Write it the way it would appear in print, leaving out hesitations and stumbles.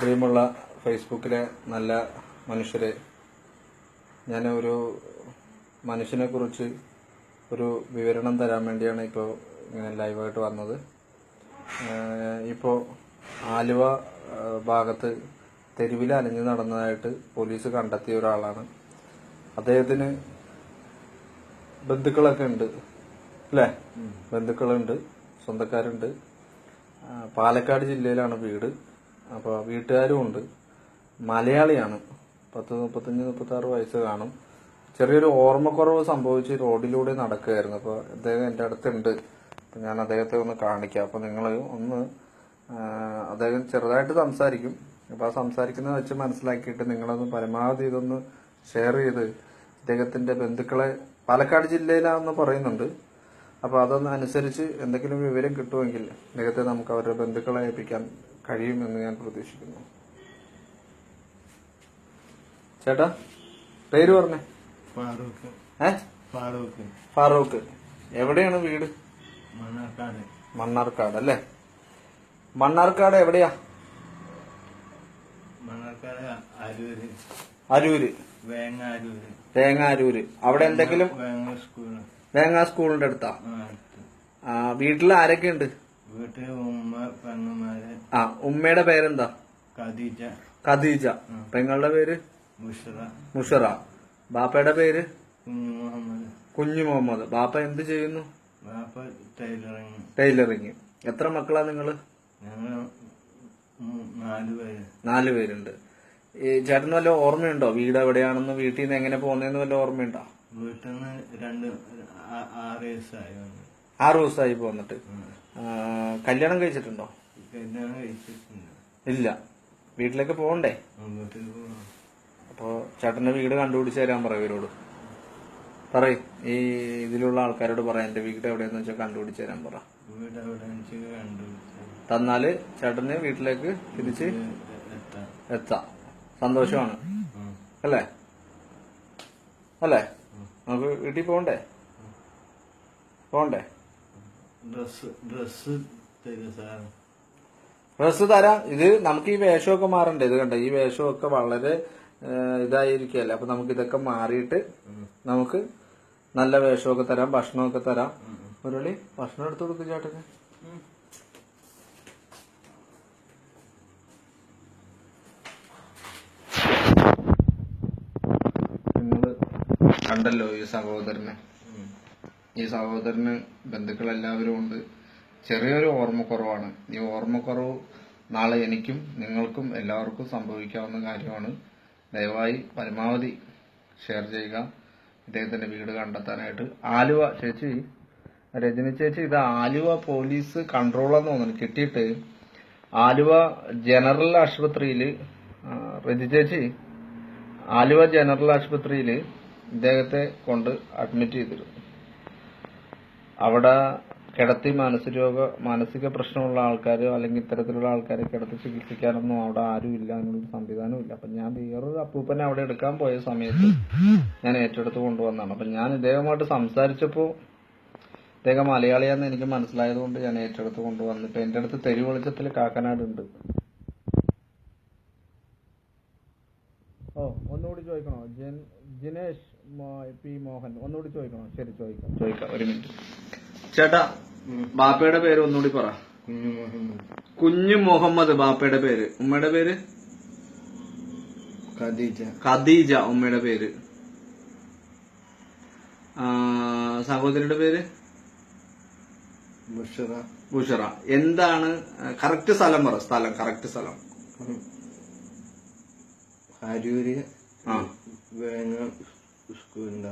പ്രിയമുള്ള ഫേസ്ബുക്കിലെ നല്ല മനുഷ്യരെ, ഞാൻ ഒരു മനുഷ്യനെ കുറിച്ച് ഒരു വിവരണം തരാൻ വേണ്ടിയാണ് ഇപ്പോൾ ഇങ്ങനെ ലൈവായിട്ട് വന്നത്. ഇപ്പോൾ ആലുവ ഭാഗത്ത് തെരുവിൽ അലഞ്ഞു നടന്നതായിട്ട് പോലീസ് കണ്ടെത്തിയ ഒരാളാണ്. അദ്ദേഹത്തിന് ബന്ധുക്കളൊക്കെ ഉണ്ട് അല്ലേ? ബന്ധുക്കളുണ്ട്, സ്വന്തക്കാരുണ്ട്. പാലക്കാട് ജില്ലയിലാണ് വീട്. അപ്പോൾ വീട്ടുകാരും ഉണ്ട്. മലയാളിയാണ്. 35-36 വയസ്സ് കാണും. ചെറിയൊരു ഓർമ്മക്കുറവ് സംഭവിച്ച് റോഡിലൂടെ നടക്കുകയായിരുന്നു. അപ്പോൾ അദ്ദേഹം എൻ്റെ അടുത്തുണ്ട്. അപ്പം ഞാൻ അദ്ദേഹത്തെ ഒന്ന് കാണിക്കാം. അപ്പോൾ നിങ്ങൾ ഒന്ന് അദ്ദേഹം ചെറുതായിട്ട് സംസാരിക്കും. അപ്പോൾ ആ സംസാരിക്കുന്നത് വെച്ച് മനസ്സിലാക്കിയിട്ട് നിങ്ങളൊന്ന് പരമാവധി ഇതൊന്ന് ഷെയർ ചെയ്ത് ഇദ്ദേഹത്തിൻ്റെ ബന്ധുക്കളെ, പാലക്കാട് ജില്ലയിലാണെന്ന് പറയുന്നുണ്ട്, അപ്പോൾ അതൊന്ന് അനുസരിച്ച് എന്തെങ്കിലും വിവരം കിട്ടുമെങ്കിൽ ഇദ്ദേഹത്തെ നമുക്ക് അവരുടെ ബന്ധുക്കളെ ഏൽപ്പിക്കാൻ കഴിയുമെന്ന് ഞാൻ പ്രതീക്ഷിക്കുന്നു. ചേട്ടാ, പേര് പറഞ്ഞേ. ഫാറൂഖ്. എവിടെയാണ് വീട്? മണ്ണാർക്കാട് അല്ലേ? മണ്ണാർക്കാട് എവിടെയാ? അരൂര്. വേങ്ങാരൂര്. അവിടെ എന്തെങ്കിലും? വേങ്ങ സ്കൂളിന്റെ അടുത്താ. വീട്ടിൽ ആരൊക്കെ ഉണ്ട്? വീട്ടില് ഉമ്മ, പെങ്ങന്മാര്. ഉമ്മയുടെ പേരെന്താ? ഖദീജ. പെങ്ങളുടെ പേര്? മുഷറ. ബാപ്പയുടെ പേര്? കുഞ്ഞു മുഹമ്മദ്. ബാപ്പ എന്ത് ചെയ്യുന്നു? ബാപ്പ ടൈലറിങ്. എത്ര മക്കളാ നിങ്ങള്? ഞങ്ങള് 4 പേര്. 4 പേരുണ്ട്. ഈ ചേട്ടന് വല്ല ഓർമ്മയുണ്ടോ വീട് എവിടെയാണെന്ന്? വീട്ടിൽ നിന്ന് എങ്ങനെ പോകുന്നതെന്ന് വല്ല ഓർമ്മയുണ്ടോ? വീട്ടിൽ നിന്ന് 6 ദിവസമായി. 6 ദിവസമായി പോന്നിട്ട്. കല്യാണം കഴിച്ചിട്ടുണ്ടോ? കല്യാണം കഴിച്ചിട്ടില്ല. ഇല്ല. വീട്ടിലേക്ക് പോകണ്ടേ? വീട്ടിൽ പോകണം. അപ്പോ ചേട്ടന്റെ വീട് കണ്ടുപിടിച്ച് തരാൻ പറയും ഇവരോട്. പറയും, ഈ ഇതിലുള്ള ആൾക്കാരോട് പറയാം എന്റെ വീട് എവിടെയെന്ന് വെച്ചാൽ കണ്ടുപിടിച്ച് തരാൻ പറ. വീട് എവിടെ തന്നാല് ചേട്ടന് വീട്ടിലേക്ക് തിരിച്ച് എത്താം. സന്തോഷമാണ് അല്ലേ? നമുക്ക് വീട്ടിൽ പോകണ്ടേ? ഡ്രസ് തരാം. ഇത് നമുക്ക് ഈ വേഷമൊക്കെ മാറണ്ടേ? ഇത് കണ്ട, ഈ വേഷമൊക്കെ വളരെ ഇതായിരിക്കല്ലേ. അപ്പൊ നമുക്ക് ഇതൊക്കെ മാറിയിട്ട് നമുക്ക് നല്ല വേഷമൊക്കെ തരാം, ഭക്ഷണമൊക്കെ തരാം. മുരളി, ഭക്ഷണം എടുത്തു കൊടുക്കും ചേട്ടന്. നിങ്ങള് കണ്ടല്ലോ ഈ സഹോദരനെ. ഈ സഹോദരന് ബന്ധുക്കളെല്ലാവരും ഉണ്ട്. ചെറിയൊരു ഓർമ്മക്കുറവാണ്. ഈ ഓർമ്മക്കുറവ് നാളെ എനിക്കും നിങ്ങൾക്കും എല്ലാവർക്കും സംഭവിക്കാവുന്ന കാര്യമാണ്. ദയവായി പരമാവധി ഷെയർ ചെയ്യുക, ഇദ്ദേഹത്തിന്റെ വീട് കണ്ടെത്താനായിട്ട്. ആലുവ ചേച്ചി, രജനി ചേച്ചി, ഇത് ആലുവ പോലീസ് കൺട്രോളെന്ന് തോന്നുന്നു കിട്ടിയിട്ട്. ആലുവ ജനറൽ ആശുപത്രിയിൽ, രജി ചേച്ചി, ആലുവ ജനറൽ ആശുപത്രിയിൽ ഇദ്ദേഹത്തെ കൊണ്ട് അഡ്മിറ്റ് ചെയ്തിരുന്നു. അവിടെ കിടത്തി മാനസിക പ്രശ്നമുള്ള ആൾക്കാർ അല്ലെങ്കിൽ ഇത്തരത്തിലുള്ള ആൾക്കാരെ കിടത്തി ചികിത്സിക്കാനൊന്നും അവിടെ ആരും ഇല്ല, അതിനൊരു സംവിധാനവും ഇല്ല. അപ്പൊ ഞാൻ വേറൊരു അപ്പൂപ്പനെ അവിടെ എടുക്കാൻ പോയ സമയത്ത് ഞാൻ ഏറ്റെടുത്ത് കൊണ്ടുവന്നതാണ്. അപ്പൊ ഞാൻ ഇദ്ദേഹമായിട്ട് സംസാരിച്ചപ്പോ ഇദ്ദേഹം മലയാളിയാന്ന് എനിക്ക് മനസ്സിലായതുകൊണ്ട് ഞാൻ ഏറ്റെടുത്ത് കൊണ്ടുവന്നിട്ട് എന്റെ അടുത്ത് തെരുവ് വെളിച്ചത്തിൽ കാക്കനാട് ഉണ്ട്. ഒന്നുകൂടി ചോദിക്കണോ? ജിനേഷ് പി മോഹൻ, ഒന്നുകൂടി ചോദിക്കണോ? ശരി, ചോദിക്കാം. ഒരു മിനിറ്റ്. ചേട്ടാ, ബാപ്പയുടെ പേര് ഒന്നുകൂടി പറ. കുഞ്ഞു മുഹമ്മദ് ബാപ്പയുടെ പേര്. ഉമ്മയുടെ പേര്? ഖദീജ. ഉമ്മയുടെ പേര്? സഹോദരിയുടെ പേര്? ബുഷറ. എന്താണ് കറക്റ്റ് സ്ഥലം പറ. കറക്റ്റ് സ്ഥലം? അരൂര്. വേങ്ങ സ്കൂളിന്റെ